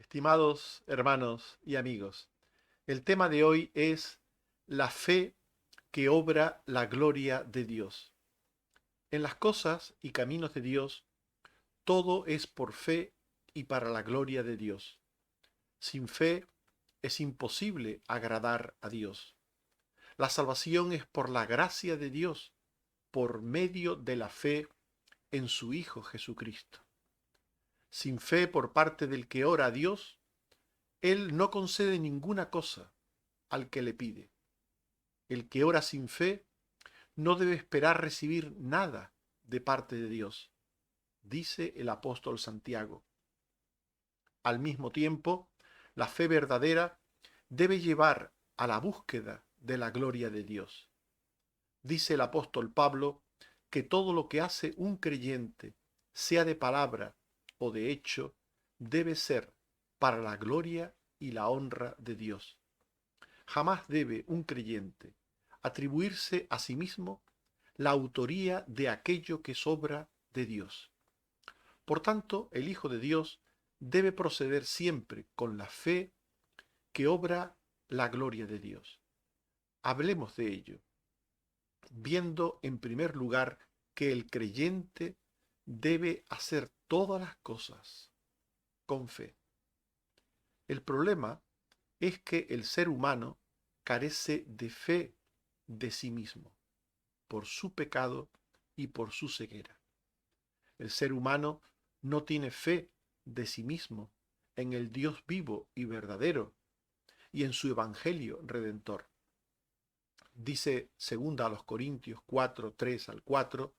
Estimados hermanos y amigos, el tema de hoy es la fe que obra la gloria de Dios. En las cosas y caminos de Dios, todo es por fe y para la gloria de Dios. Sin fe es imposible agradar a Dios. La salvación es por la gracia de Dios, por medio de la fe en su Hijo Jesucristo. Sin fe por parte del que ora a Dios, Él no concede ninguna cosa al que le pide. El que ora sin fe no debe esperar recibir nada de parte de Dios, dice el apóstol Santiago. Al mismo tiempo, la fe verdadera debe llevar a la búsqueda de la gloria de Dios. Dice el apóstol Pablo que todo lo que hace un creyente, sea de palabra o de hecho, debe ser para la gloria y la honra de Dios. Jamás debe un creyente atribuirse a sí mismo la autoría de aquello que es obra de Dios. Por tanto, el Hijo de Dios debe proceder siempre con la fe que obra la gloria de Dios. Hablemos de ello, viendo en primer lugar que el creyente debe hacer todas las cosas con fe. El problema es que el ser humano carece de fe de sí mismo, por su pecado y por su ceguera. El ser humano no tiene fe de sí mismo en el Dios vivo y verdadero y en su evangelio redentor. Dice segunda a los Corintios 4, 3 al 4,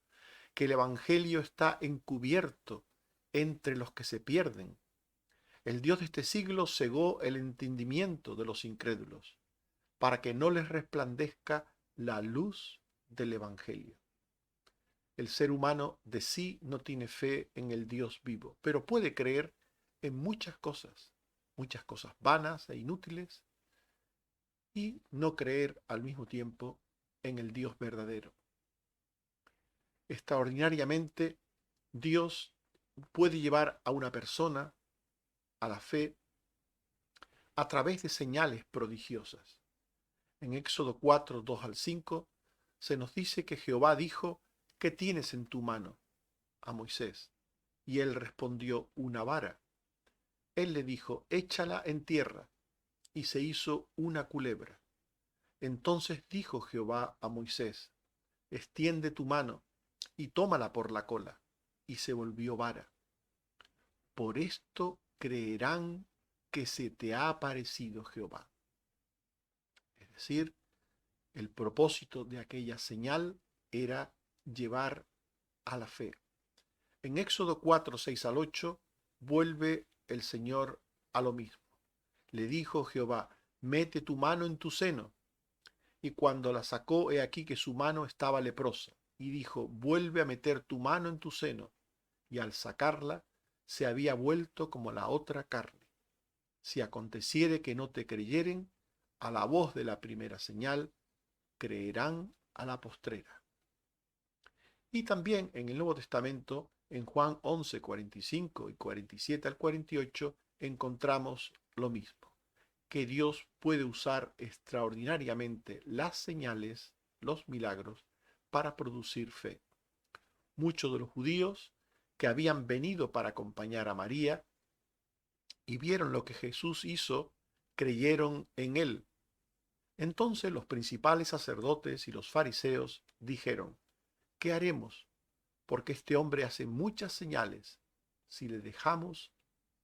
que el evangelio está encubierto entre los que se pierden. El Dios de este siglo cegó el entendimiento de los incrédulos, para que no les resplandezca la luz del evangelio. El ser humano de sí no tiene fe en el Dios vivo, pero puede creer en muchas cosas vanas e inútiles, y no creer al mismo tiempo en el Dios verdadero. Extraordinariamente, Dios puede llevar a una persona a la fe a través de señales prodigiosas. En Éxodo 4, 2 al 5, se nos dice que Jehová dijo: ¿qué tienes en tu mano? A Moisés. Y él respondió: una vara. Él le dijo: échala en tierra. Y se hizo una culebra. Entonces dijo Jehová a Moisés: extiende tu mano y tómala por la cola. Y se volvió vara. Por esto creerán que se te ha aparecido Jehová. Es decir, el propósito de aquella señal era llevar a la fe. En Éxodo 4, 6 al 8, vuelve el Señor a lo mismo. Le dijo Jehová: mete tu mano en tu seno. Y cuando la sacó, he aquí que su mano estaba leprosa. Y dijo: vuelve a meter tu mano en tu seno. Y al sacarla, se había vuelto como la otra carne. Si aconteciere que no te creyeren, a la voz de la primera señal, creerán a la postrera. Y también en el Nuevo Testamento, en Juan 11, 45 y 47 al 48, encontramos lo mismo, que Dios puede usar extraordinariamente las señales, los milagros, para producir fe. Muchos de los judíos que habían venido para acompañar a María y vieron lo que Jesús hizo, creyeron en él. Entonces los principales sacerdotes y los fariseos dijeron: ¿qué haremos? Porque este hombre hace muchas señales. Si le dejamos,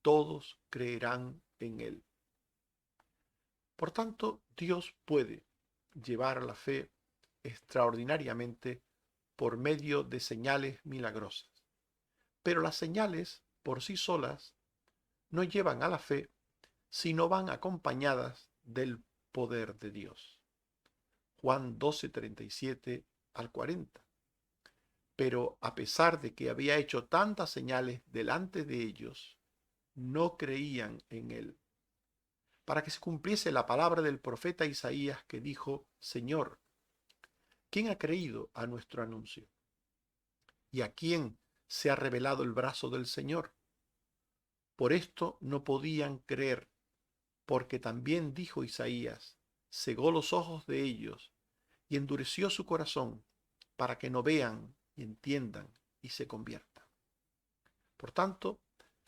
todos creerán en él. Por tanto, Dios puede llevar la fe extraordinariamente por medio de señales milagrosas. Pero las señales por sí solas no llevan a la fe si no van acompañadas del poder de Dios. Juan 12, 37 al 40. Pero a pesar de que había hecho tantas señales delante de ellos, no creían en él, para que se cumpliese la palabra del profeta Isaías, que dijo: Señor, ¿quién ha creído a nuestro anuncio? ¿Y a quién se ha revelado el brazo del Señor? Por esto no podían creer, porque también dijo Isaías, cegó los ojos de ellos y endureció su corazón, para que no vean y entiendan y se conviertan. Por tanto,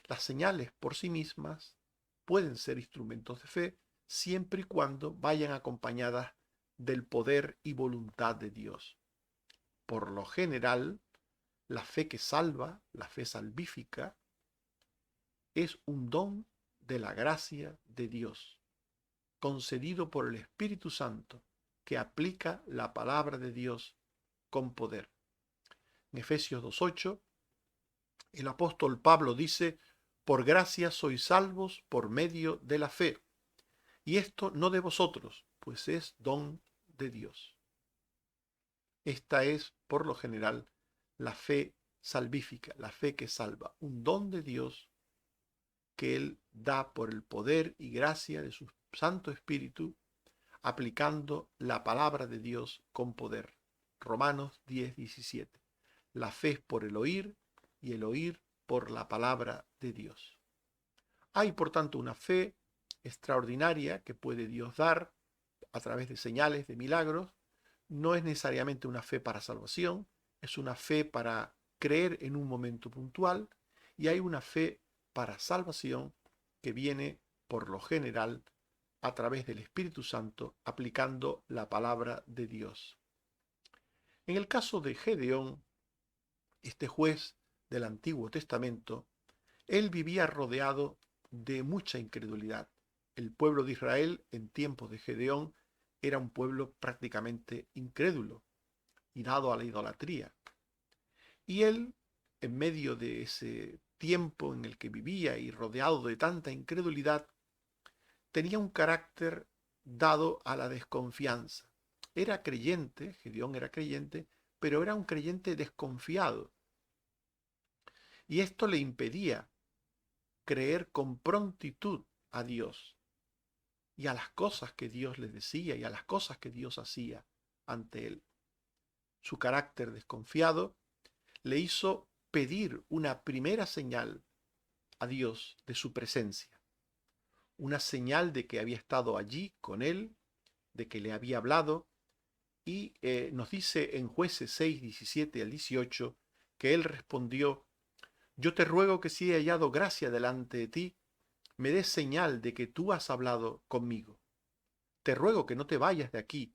las señales por sí mismas pueden ser instrumentos de fe siempre y cuando vayan acompañadas del poder y voluntad de Dios. Por lo general, la fe que salva, la fe salvífica, es un don de la gracia de Dios, concedido por el Espíritu Santo, que aplica la palabra de Dios con poder. En Efesios 2:8, el apóstol Pablo dice, por gracia sois salvos por medio de la fe, y esto no de vosotros, pues es don de Dios. Esta es, por lo general, la fe salvífica, la fe que salva, un don de Dios que Él da por el poder y gracia de su Santo Espíritu, aplicando la palabra de Dios con poder. Romanos 10:17. La fe es por el oír y el oír por la palabra de Dios. Hay, por tanto, una fe extraordinaria que puede Dios dar a través de señales, de milagros. No es necesariamente una fe para salvación, es una fe para creer en un momento puntual, y hay una fe para salvación que viene, por lo general, a través del Espíritu Santo, aplicando la palabra de Dios. En el caso de Gedeón, este juez del Antiguo Testamento, él vivía rodeado de mucha incredulidad. El pueblo de Israel en tiempos de Gedeón era un pueblo prácticamente incrédulo y dado a la idolatría. Y él, en medio de ese tiempo en el que vivía y rodeado de tanta incredulidad, tenía un carácter dado a la desconfianza. Era creyente, Gedeón era creyente, pero era un creyente desconfiado. Y esto le impedía creer con prontitud a Dios y a las cosas que Dios le decía y a las cosas que Dios hacía ante él. Su carácter desconfiado le hizo pedir una primera señal a Dios de su presencia, una señal de que había estado allí con él, de que le había hablado, y nos dice en Jueces 6, 17 al 18, que él respondió, yo te ruego que si he hallado gracia delante de ti, me des señal de que tú has hablado conmigo. Te ruego que no te vayas de aquí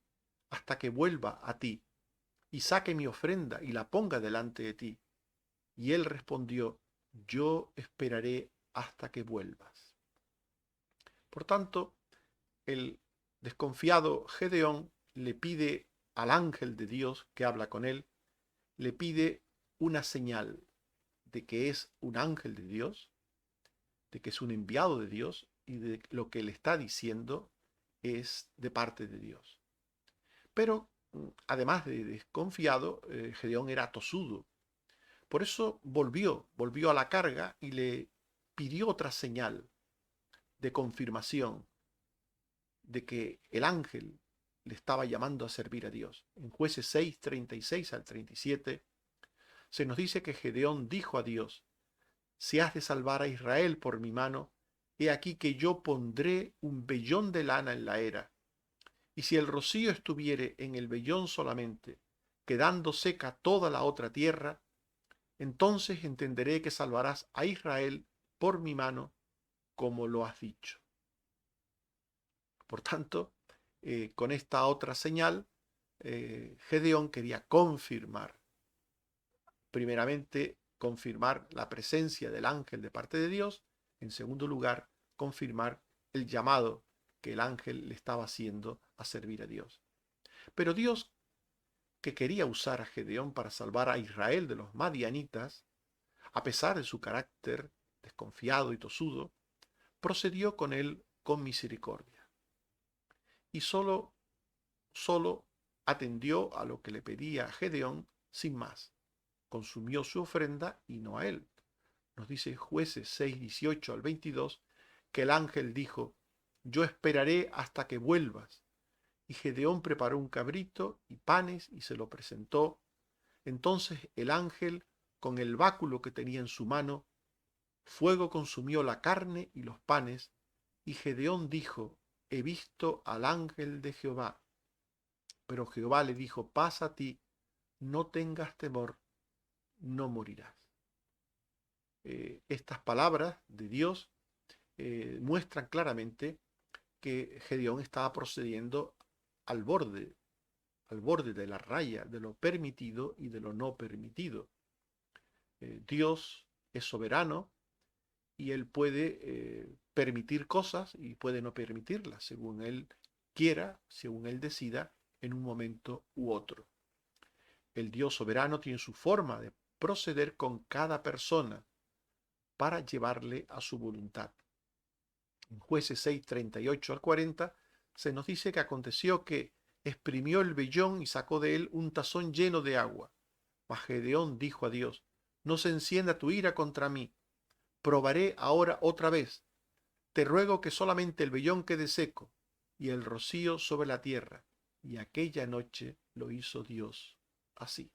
hasta que vuelva a ti, y saque mi ofrenda y la ponga delante de ti. Y él respondió, yo esperaré hasta que vuelvas. Por tanto, el desconfiado Gedeón le pide al ángel de Dios que habla con él, le pide una señal de que es un ángel de Dios, de que es un enviado de Dios y de lo que le está diciendo es de parte de Dios. Pero además de desconfiado, Gedeón era tosudo. Por eso volvió a la carga y le pidió otra señal de confirmación de que el ángel le estaba llamando a servir a Dios. En Jueces 6, 36 al 37, se nos dice que Gedeón dijo a Dios, si has de salvar a Israel por mi mano, he aquí que yo pondré un vellón de lana en la era, y si el rocío estuviere en el vellón solamente, quedando seca toda la otra tierra, entonces entenderé que salvarás a Israel por mi mano, como lo has dicho. Por tanto, con esta otra señal, Gedeón quería confirmar, primeramente, confirmar la presencia del ángel de parte de Dios, en segundo lugar, confirmar el llamado que el ángel le estaba haciendo a servir a Dios. Pero Dios, que quería usar a Gedeón para salvar a Israel de los madianitas, a pesar de su carácter desconfiado y tosudo, procedió con él con misericordia. Y solo atendió a lo que le pedía Gedeón sin más. Consumió su ofrenda y no a él. Nos dice Jueces 6, 18 al 22, que el ángel dijo, yo esperaré hasta que vuelvas. Y Gedeón preparó un cabrito y panes y se lo presentó. Entonces el ángel, con el báculo que tenía en su mano, Fuego consumió la carne y los panes, y Gedeón dijo: he visto al ángel de Jehová. Pero Jehová le dijo: pasa a ti, no tengas temor, no morirás. Estas palabras de Dios muestran claramente que Gedeón estaba procediendo al borde, al borde de la raya de lo permitido y de lo no permitido. Dios es soberano y Él puede permitir cosas y puede no permitirlas, según Él quiera, según Él decida, en un momento u otro. El Dios soberano tiene su forma de proceder con cada persona para llevarle a su voluntad. En Jueces 6, 38 al 40 se nos dice que aconteció que exprimió el vellón y sacó de él un tazón lleno de agua. Mas Gedeón dijo a Dios: no se encienda tu ira contra mí, probaré ahora otra vez. Te ruego que solamente el vellón quede seco y el rocío sobre la tierra. Y aquella noche lo hizo Dios así.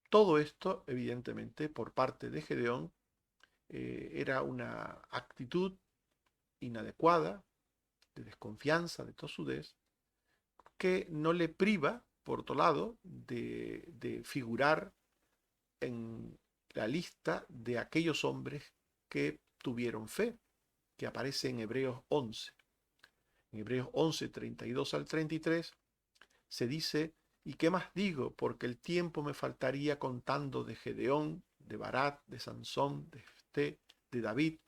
Todo esto, evidentemente, por parte de Gedeón, era una actitud inadecuada, de desconfianza, de tosudez, que no le priva, por otro lado, de figurar en la lista de aquellos hombres que tuvieron fe, que aparece en Hebreos 11. En Hebreos 11, 32 al 33, se dice: ¿y qué más digo? Porque el tiempo me faltaría contando de Gedeón, de Barak, de Sansón, de Jefté, de David,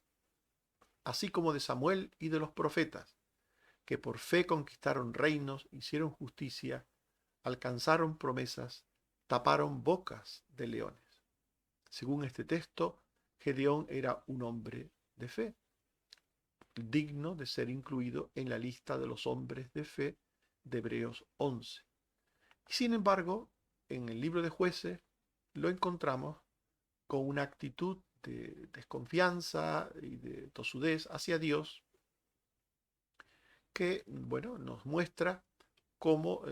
así como de Samuel y de los profetas, que por fe conquistaron reinos, hicieron justicia, alcanzaron promesas, taparon bocas de leones. Según este texto, Gedeón era un hombre de fe, digno de ser incluido en la lista de los hombres de fe de Hebreos 11. Y sin embargo, en el libro de Jueces lo encontramos con una actitud de desconfianza y de tosudez hacia Dios que, bueno, nos muestra cómo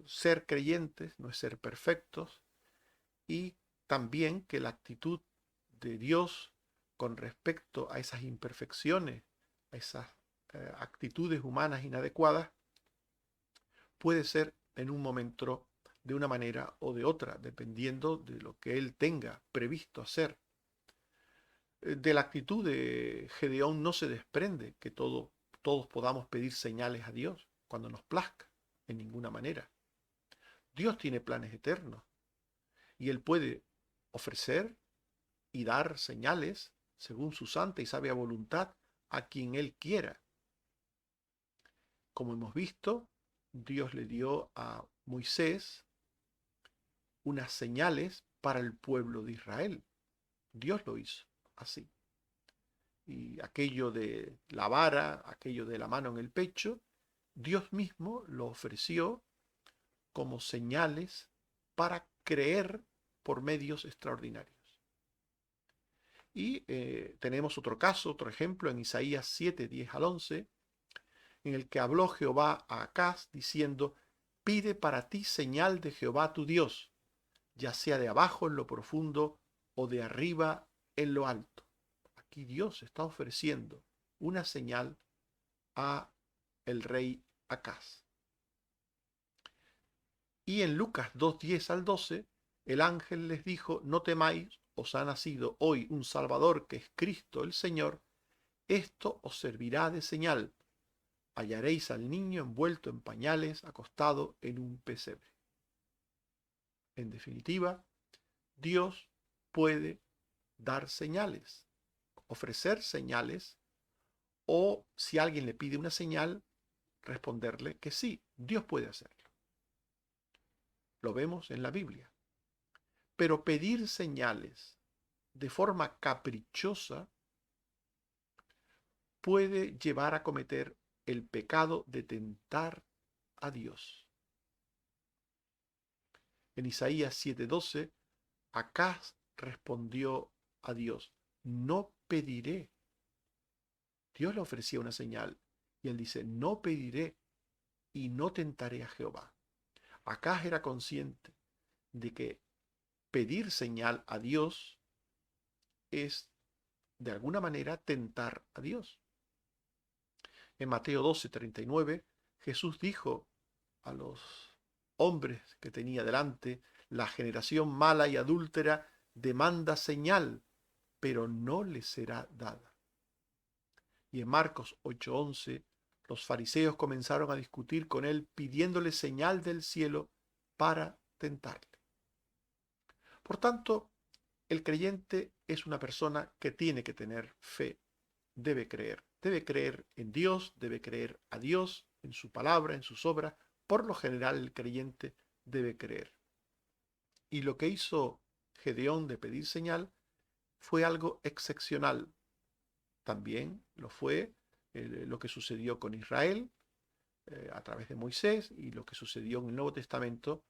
ser creyentes no es ser perfectos, y también que la actitud de Dios con respecto a esas imperfecciones, a esas actitudes humanas inadecuadas, puede ser en un momento de una manera o de otra, dependiendo de lo que Él tenga previsto hacer. De la actitud de Gedeón no se desprende que todos podamos pedir señales a Dios cuando nos plazca, en ninguna manera. Dios tiene planes eternos y Él puede ofrecer y dar señales según su santa y sabia voluntad a quien Él quiera. Como hemos visto, Dios le dio a Moisés unas señales para el pueblo de Israel. Dios lo hizo así. Y aquello de la vara, aquello de la mano en el pecho, Dios mismo lo ofreció como señales para creer por medios extraordinarios. Y tenemos otro caso, otro ejemplo en Isaías 7, 10 al 11, en el que habló Jehová a Acaz diciendo: pide para ti señal de Jehová tu Dios, ya sea de abajo en lo profundo o de arriba en lo alto. Aquí Dios está ofreciendo una señal a el rey Acaz. Y en Lucas 2, 10 al 12, el ángel les dijo: no temáis, os ha nacido hoy un Salvador que es Cristo el Señor. Esto os servirá de señal: hallaréis al niño envuelto en pañales, acostado en un pesebre. En definitiva, Dios puede dar señales, ofrecer señales, o si alguien le pide una señal, responderle que sí, Dios puede hacerlo. Lo vemos en la Biblia. Pero pedir señales de forma caprichosa puede llevar a cometer el pecado de tentar a Dios. En Isaías 7:12, Acaz respondió a Dios: no pediré. Dios le ofrecía una señal y él dice: no pediré y no tentaré a Jehová. Acaz era consciente de que pedir señal a Dios es, de alguna manera, tentar a Dios. En Mateo 12:39, Jesús dijo a los hombres que tenía delante: la generación mala y adúltera demanda señal, pero no le será dada. Y en Marcos 8:11, los fariseos comenzaron a discutir con él pidiéndole señal del cielo para tentarle. Por tanto, el creyente es una persona que tiene que tener fe, debe creer. Debe creer en Dios, debe creer a Dios, en su palabra, en sus obras. Por lo general, el creyente debe creer. Y lo que hizo Gedeón de pedir señal fue algo excepcional. También lo fue lo que sucedió con Israel a través de Moisés y lo que sucedió en el Nuevo Testamento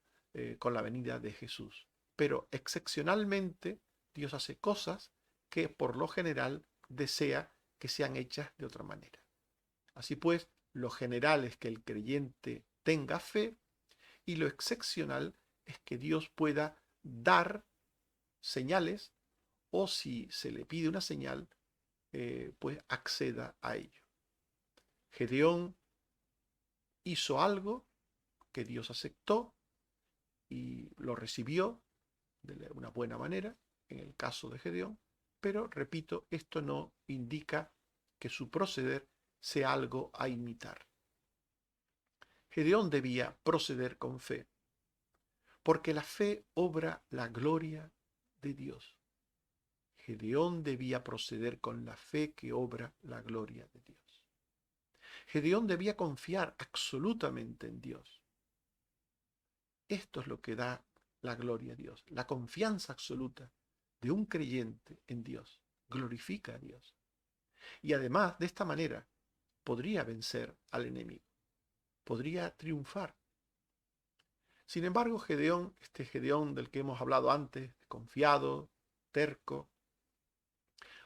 con la venida de Jesús. Pero excepcionalmente Dios hace cosas que por lo general desea que sean hechas de otra manera. Así pues, lo general es que el creyente tenga fe y lo excepcional es que Dios pueda dar señales o si se le pide una señal, pues acceda a ello. Gedeón hizo algo que Dios aceptó y lo recibió de una buena manera, en el caso de Gedeón, pero repito, esto no indica que su proceder sea algo a imitar. Gedeón debía proceder con fe, porque la fe obra la gloria de Dios. Gedeón debía proceder con la fe que obra la gloria de Dios. Gedeón debía confiar absolutamente en Dios. Esto es lo que da la gloria a Dios, la confianza absoluta de un creyente en Dios. Glorifica a Dios. Y además, de esta manera, podría vencer al enemigo, podría triunfar. Sin embargo, Gedeón, este Gedeón del que hemos hablado antes, confiado, terco,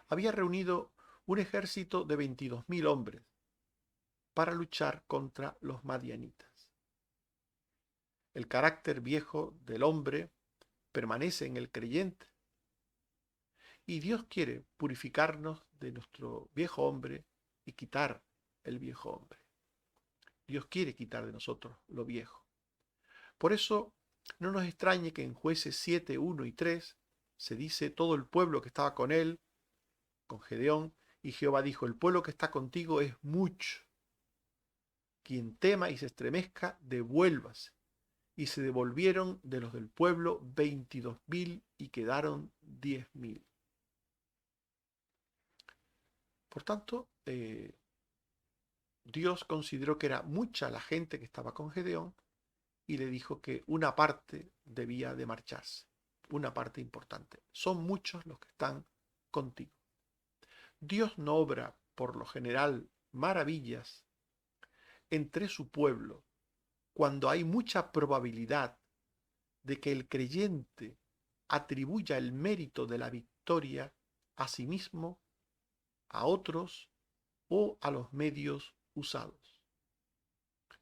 había reunido un ejército de 22.000 hombres para luchar contra los madianitas. El carácter viejo del hombre permanece en el creyente y Dios quiere purificarnos de nuestro viejo hombre y quitar el viejo hombre. Dios quiere quitar de nosotros lo viejo. Por eso no nos extrañe que en Jueces 7, 1 y 3 se dice: todo el pueblo que estaba con él, con Gedeón, y Jehová dijo: el pueblo que está contigo es mucho. Quien tema y se estremezca, devuélvase. Y se devolvieron de los del pueblo 22.000 y quedaron 10.000. Por tanto, Dios consideró que era mucha la gente que estaba con Gedeón y le dijo que una parte debía de marcharse, una parte importante. Son muchos los que están contigo. Dios no obra por lo general maravillas entre su pueblo cuando hay mucha probabilidad de que el creyente atribuya el mérito de la victoria a sí mismo, a otros o a los medios usados.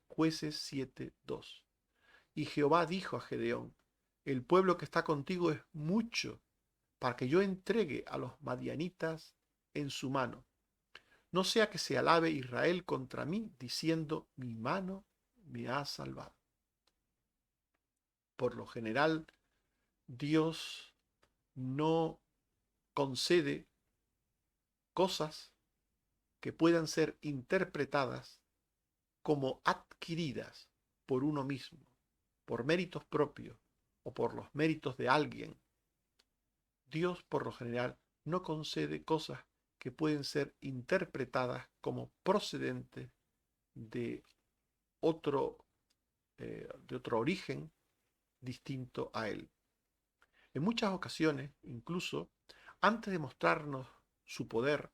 Jueces 7:2. Y Jehová dijo a Gedeón: el pueblo que está contigo es mucho para que yo entregue a los madianitas en su mano. No sea que se alabe Israel contra mí, diciendo: mi mano me ha salvado. Por lo general, Dios no concede cosas que puedan ser interpretadas como adquiridas por uno mismo, por méritos propios o por los méritos de alguien. Dios, por lo general, no concede cosas que pueden ser interpretadas como procedentes de de otro origen distinto a él. En muchas ocasiones, incluso, antes de mostrarnos su poder,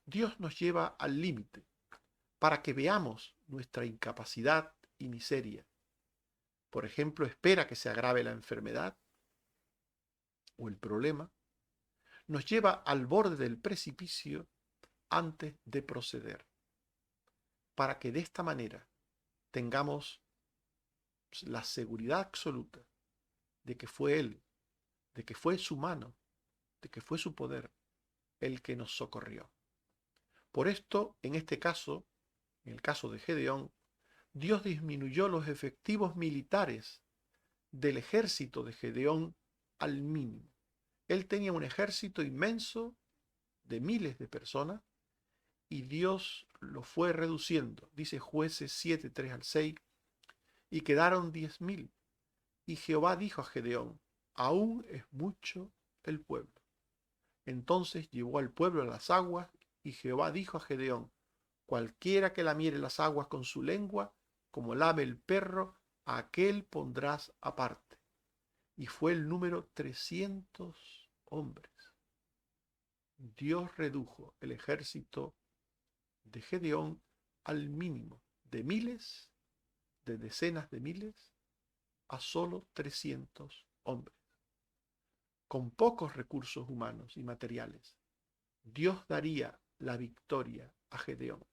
Dios nos lleva al límite para que veamos nuestra incapacidad y miseria. Por ejemplo, espera que se agrave la enfermedad o el problema. Nos lleva al borde del precipicio antes de proceder, para que de esta manera tengamos la seguridad absoluta de que fue Él, de que fue su mano de que fue su poder el que nos socorrió. Por esto, en este caso, en el caso de Gedeón, Dios disminuyó los efectivos militares del ejército de Gedeón al mínimo. Él tenía un ejército inmenso de miles de personas y Dios lo fue reduciendo. Dice Jueces 7, 3 al 6, y quedaron 10.000. Y Jehová dijo a Gedeón, aún es mucho el pueblo. Entonces llevó al pueblo a las aguas, y Jehová dijo a Gedeón, cualquiera que lamiere las aguas con su lengua, como lame el perro, a aquel pondrás aparte. Y fue el número 300 hombres. Dios redujo el ejército de Gedeón al mínimo, de miles, de decenas de miles, a solo 300 hombres. Con pocos recursos humanos y materiales, Dios daría la victoria a Gedeón.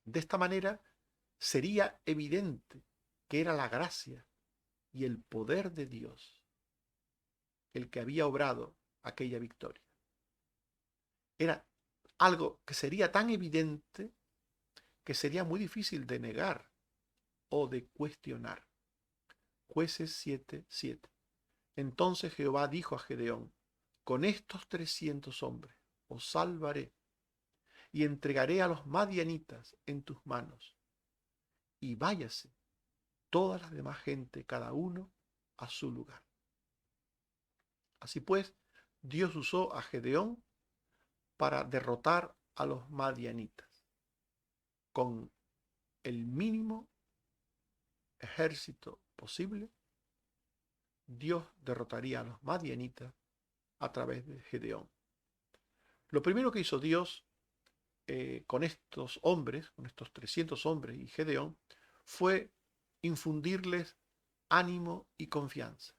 De esta manera, sería evidente que era la gracia y el poder de Dios el que había obrado aquella victoria. Era algo que sería tan evidente que sería muy difícil de negar o de cuestionar. Jueces 7:7. Entonces Jehová dijo a Gedeón, con estos 300 hombres os salvaré y entregaré a los madianitas en tus manos. Y váyase toda la demás gente, cada uno a su lugar. Así pues, Dios usó a Gedeón para derrotar a los madianitas con el mínimo ejército posible. Dios derrotaría a los madianitas a través de Gedeón. Lo primero que hizo Dios con estos hombres, con estos 300 hombres y Gedeón, fue infundirles ánimo y confianza.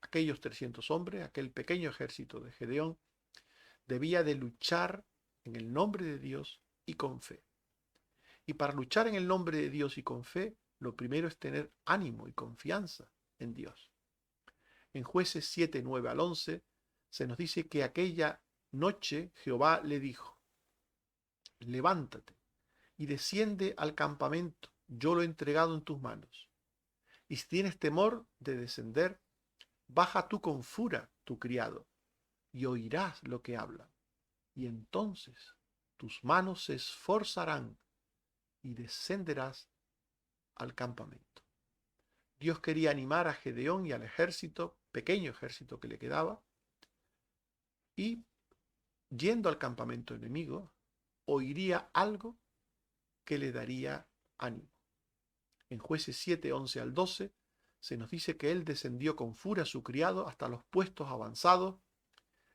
Aquellos 300 hombres, aquel pequeño ejército de Gedeón, debía de luchar en el nombre de Dios y con fe. Y para luchar en el nombre de Dios y con fe, lo primero es tener ánimo y confianza en Dios. En Jueces 7, 9 al 11, se nos dice que aquella noche Jehová le dijo, levántate y desciende al campamento, yo lo he entregado en tus manos. Y si tienes temor de descender, baja tú con fura tu criado, y oirás lo que habla. Y entonces tus manos se esforzarán y descenderás al campamento. Dios quería animar a Gedeón y al ejército, pequeño ejército que le quedaba, y yendo al campamento enemigo, oiría algo que le daría ánimo. En Jueces 7, 11 al 12, se nos dice que él descendió con furia a su criado hasta los puestos avanzados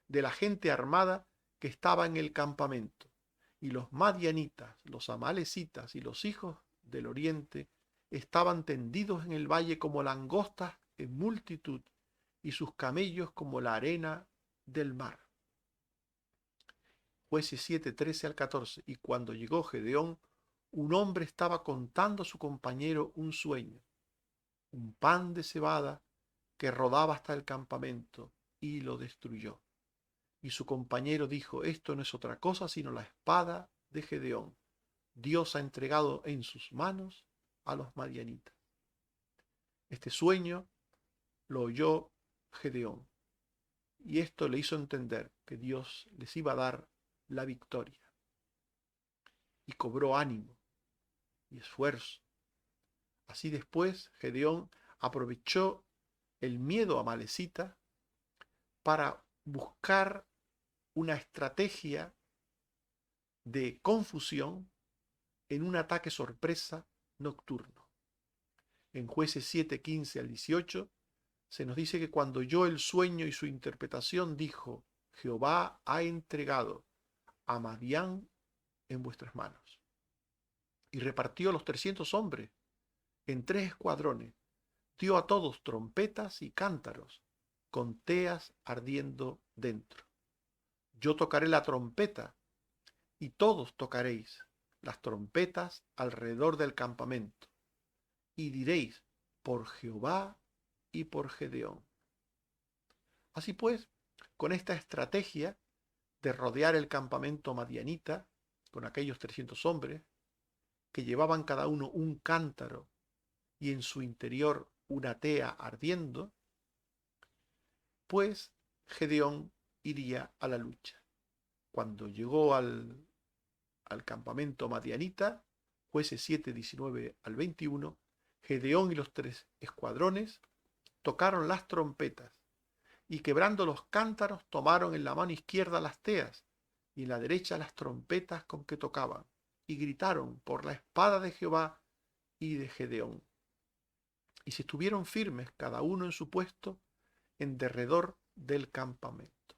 de la gente armada que estaba en el campamento. Y los madianitas, los amalecitas y los hijos del oriente estaban tendidos en el valle como langostas en multitud, y sus camellos como la arena del mar. Jueces 7, 13 al 14. Y cuando llegó Gedeón, un hombre estaba contando a su compañero un sueño, un pan de cebada que rodaba hasta el campamento, y lo destruyó. Y su compañero dijo, esto no es otra cosa sino la espada de Gedeón. Dios ha entregado en sus manos a los madianitas. Este sueño lo oyó Gedeón, y esto le hizo entender que Dios les iba a dar la victoria. Y cobró ánimo y esfuerzo. Así después Gedeón aprovechó el miedo amalecita para buscar una estrategia de confusión en un ataque sorpresa nocturno. En Jueces 7, 15 al 18 se nos dice que cuando oyó el sueño y su interpretación dijo, Jehová ha entregado a Madián en vuestras manos. Y repartió a los 300 hombres en 3 escuadrones, dio a todos trompetas y cántaros, con teas ardiendo dentro. Yo tocaré la trompeta, y todos tocaréis las trompetas alrededor del campamento, y diréis, por Jehová y por Gedeón. Así pues, Con esta estrategia de rodear el campamento madianita con aquellos 300 hombres que llevaban cada uno un cántaro y en su interior una tea ardiendo, pues Gedeón iría a la lucha. Cuando llegó al campamento madianita, jueces 7, 19 al 21, Gedeón y los 3 escuadrones tocaron las trompetas y quebrando los cántaros tomaron en la mano izquierda las teas y en la derecha las trompetas con que tocaban y gritaron por la espada de Jehová y de Gedeón. Y se estuvieron firmes cada uno en su puesto en derredor del campamento.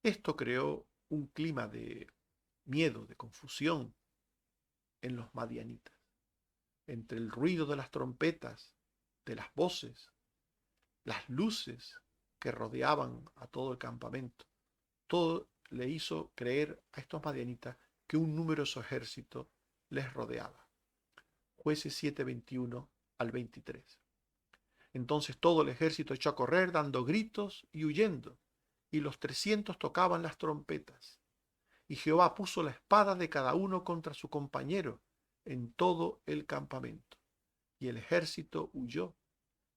Esto creó un clima de miedo, de confusión en los madianitas. Entre el ruido de las trompetas, de las voces, las luces que rodeaban a todo el campamento, todo le hizo creer a estos madianitas que un numeroso ejército les rodeaba. Jueces 7, 21 al 23. Entonces todo el ejército echó a correr dando gritos y huyendo, y los 300 tocaban las trompetas. Y Jehová puso la espada de cada uno contra su compañero en todo el campamento. Y el ejército huyó,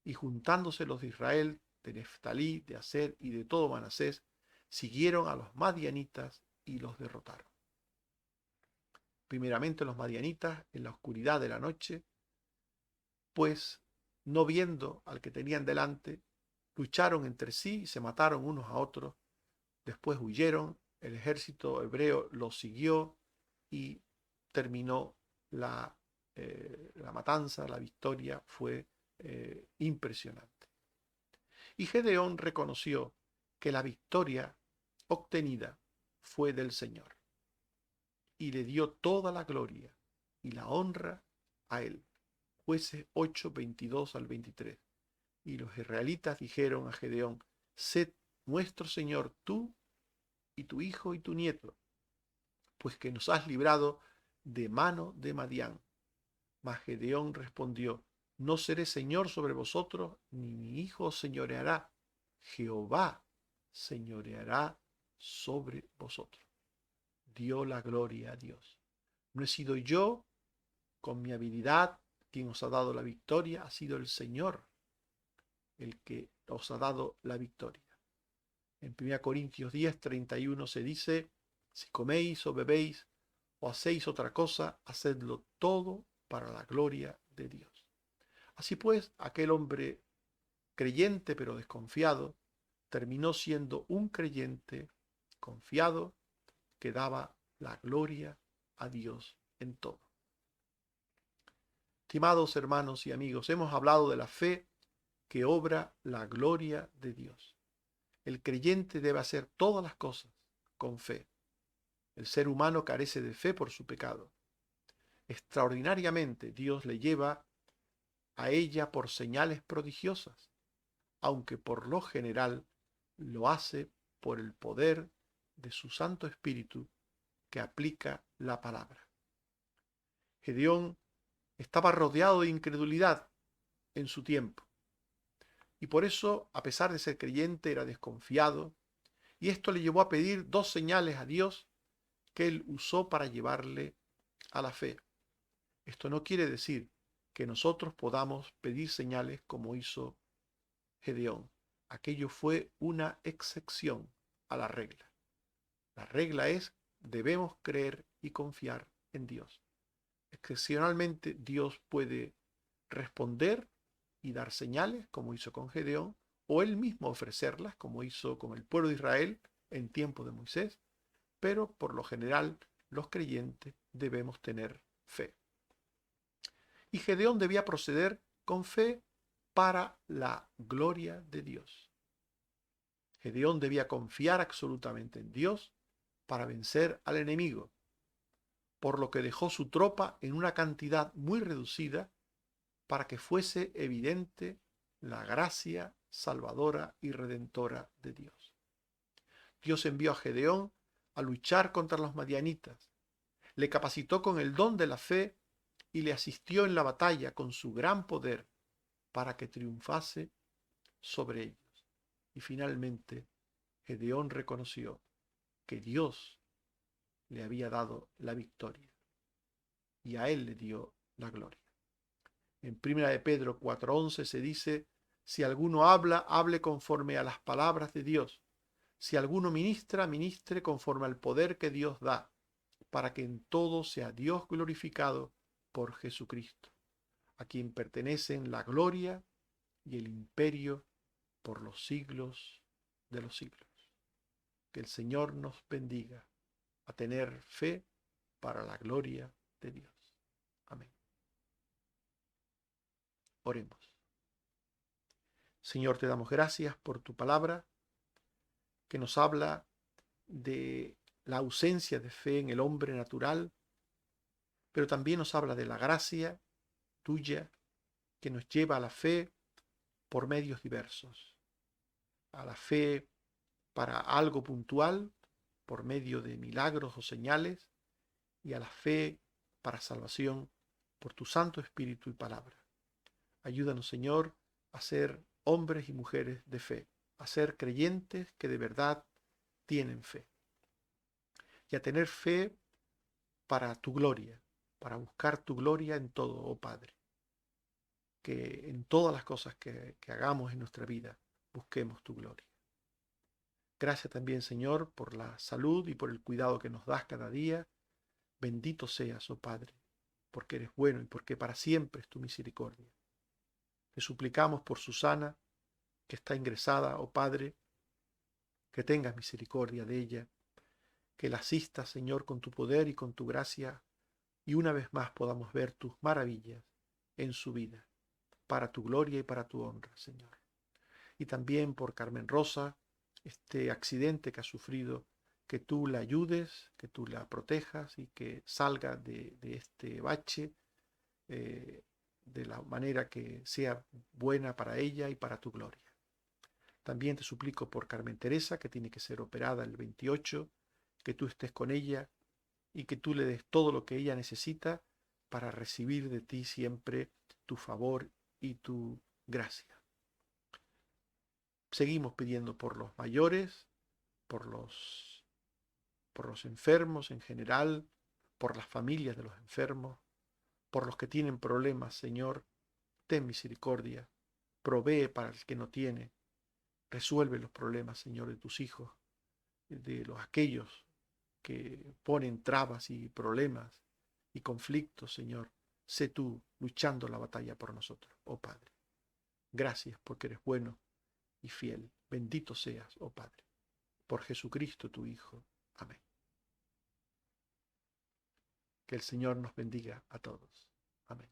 y juntándose los de Israel, de Neftalí, de Aser y de todo Manasés, siguieron a los madianitas y los derrotaron. Primeramente los madianitas, en la oscuridad de la noche, pues no viendo al que tenían delante, lucharon entre sí y se mataron unos a otros. Después huyeron, el ejército hebreo los siguió y terminó la matanza, la victoria fue impresionante. Y Gedeón reconoció que la victoria obtenida fue del Señor y le dio toda la gloria y la honra a él. Jueces 8, 22 al 23. Y los israelitas dijeron a Gedeón: sé nuestro Señor tú y tu hijo y tu nieto, pues que nos has librado de mano de Madián. Mas Gedeón respondió: no seré señor sobre vosotros, ni mi hijo os señoreará. Jehová señoreará sobre vosotros. Dio la gloria a Dios. No he sido yo, con mi habilidad, quien os ha dado la victoria, ha sido el Señor el que os ha dado la victoria. En 1 Corintios 10, 31 se dice: si coméis o bebéis o hacéis otra cosa, hacedlo todo para la gloria de Dios. Así pues, aquel hombre creyente pero desconfiado terminó siendo un creyente confiado que daba la gloria a Dios en todo. Estimados hermanos y amigos, hemos hablado de la fe que obra la gloria de Dios. El creyente debe hacer todas las cosas con fe. El ser humano carece de fe por su pecado. Extraordinariamente Dios le lleva a ella por señales prodigiosas, aunque por lo general lo hace por el poder de su Santo Espíritu que aplica la palabra. Gedeón estaba rodeado de incredulidad en su tiempo y por eso, a pesar de ser creyente, era desconfiado, y esto le llevó a pedir 2 señales a Dios que él usó para llevarle a la fe. Esto no quiere decir que nosotros podamos pedir señales como hizo Gedeón. Aquello fue una excepción a la regla. La regla es: debemos creer y confiar en Dios. Excepcionalmente Dios puede responder y dar señales, como hizo con Gedeón, o él mismo ofrecerlas, como hizo con el pueblo de Israel en tiempo de Moisés, pero por lo general los creyentes debemos tener fe. Y Gedeón debía proceder con fe para la gloria de Dios. Gedeón debía confiar absolutamente en Dios para vencer al enemigo, por lo que dejó su tropa en una cantidad muy reducida para que fuese evidente la gracia salvadora y redentora de Dios. Dios envió a Gedeón a luchar contra los madianitas, le capacitó con el don de la fe y le asistió en la batalla con su gran poder para que triunfase sobre ellos. Y finalmente Gedeón reconoció que Dios le había dado la victoria y a él le dio la gloria. En 1 de Pedro 4:11 se dice, si alguno habla, hable conforme a las palabras de Dios. Si alguno ministra, ministre conforme al poder que Dios da, para que en todo sea Dios glorificado por Jesucristo, a quien pertenecen la gloria y el imperio por los siglos de los siglos. Que el Señor nos bendiga a tener fe para la gloria de Dios. Amén. Oremos. Señor, te damos gracias por tu palabra que nos habla de la ausencia de fe en el hombre natural, pero también nos habla de la gracia tuya que nos lleva a la fe por medios diversos, a la fe para algo puntual por medio de milagros o señales y a la fe para salvación por tu Santo Espíritu y palabra. Ayúdanos, Señor, a ser hombres y mujeres de fe, a ser creyentes que de verdad tienen fe y a tener fe para tu gloria, para buscar tu gloria en todo, oh Padre. Que en todas las cosas que hagamos en nuestra vida busquemos tu gloria. Gracias también, Señor, por la salud y por el cuidado que nos das cada día. Bendito seas, oh Padre, porque eres bueno y porque para siempre es tu misericordia. Te suplicamos por Susana, que está ingresada, oh Padre, que tengas misericordia de ella, que la asistas, Señor, con tu poder y con tu gracia, y una vez más podamos ver tus maravillas en su vida, para tu gloria y para tu honra, Señor. Y también por Carmen Rosa, este accidente que ha sufrido, que tú la ayudes, que tú la protejas y que salga de este bache de la manera que sea buena para ella y para tu gloria. También te suplico por Carmen Teresa, que tiene que ser operada el 28, que tú estés con ella y que tú le des todo lo que ella necesita para recibir de ti siempre tu favor y tu gracia. Seguimos pidiendo por los mayores, por los enfermos en general, por las familias de los enfermos, por los que tienen problemas, Señor, ten misericordia, provee para el que no tiene, resuelve los problemas, Señor, de tus hijos, de los aquellos que ponen trabas y problemas y conflictos, Señor. Sé tú luchando la batalla por nosotros, oh Padre. Gracias porque eres bueno y fiel. Bendito seas, oh Padre, por Jesucristo tu Hijo. Amén. Que el Señor nos bendiga a todos. Amén.